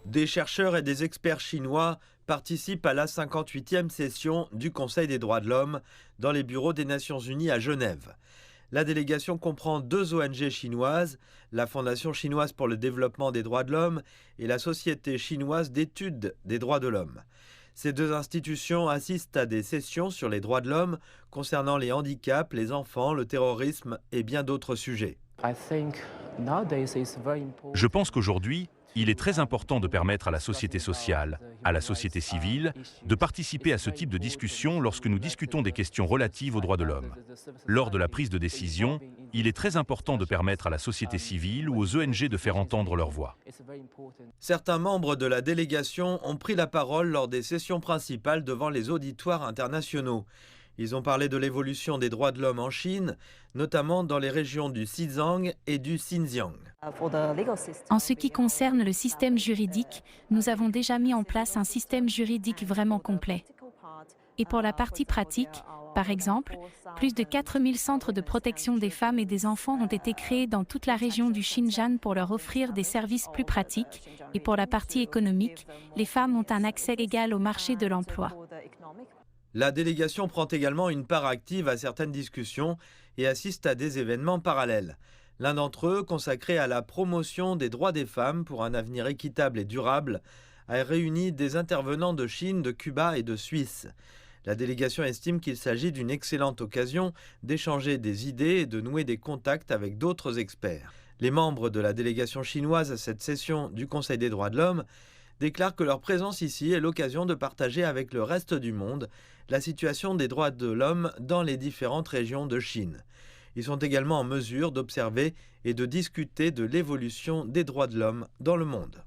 Des chercheurs et des experts chinois participent à la 58e session du Conseil des droits de l'homme dans les bureaux des Nations Unies à Genève. La délégation comprend 2 ONG chinoises, la Fondation chinoise pour le développement des droits de l'homme et la Société chinoise d'études des droits de l'homme. Ces 2 institutions assistent à des sessions sur les droits de l'homme concernant les handicaps, les enfants, le terrorisme et bien d'autres sujets. Je pense qu'aujourd'hui, il est très important de permettre à la société sociale, à la société civile, de participer à ce type de discussion lorsque nous discutons des questions relatives aux droits de l'homme. Lors de la prise de décision, il est très important de permettre à la société civile ou aux ONG de faire entendre leur voix. Certains membres de la délégation ont pris la parole lors des sessions principales devant les auditoires internationaux. Ils ont parlé de l'évolution des droits de l'homme en Chine, notamment dans les régions du Xizang et du Xinjiang. En ce qui concerne le système juridique, nous avons déjà mis en place un système juridique vraiment complet. Et pour la partie pratique, par exemple, plus de 4000 centres de protection des femmes et des enfants ont été créés dans toute la région du Xinjiang pour leur offrir des services plus pratiques. Et pour la partie économique, les femmes ont un accès égal au marché de l'emploi. La délégation prend également une part active à certaines discussions et assiste à des événements parallèles. L'un d'entre eux, consacré à la promotion des droits des femmes pour un avenir équitable et durable, a réuni des intervenants de Chine, de Cuba et de Suisse. La délégation estime qu'il s'agit d'une excellente occasion d'échanger des idées et de nouer des contacts avec d'autres experts. Les membres de la délégation chinoise à cette session du Conseil des droits de l'homme déclarent que leur présence ici est l'occasion de partager avec le reste du monde la situation des droits de l'homme dans les différentes régions de Chine. Ils sont également en mesure d'observer et de discuter de l'évolution des droits de l'homme dans le monde.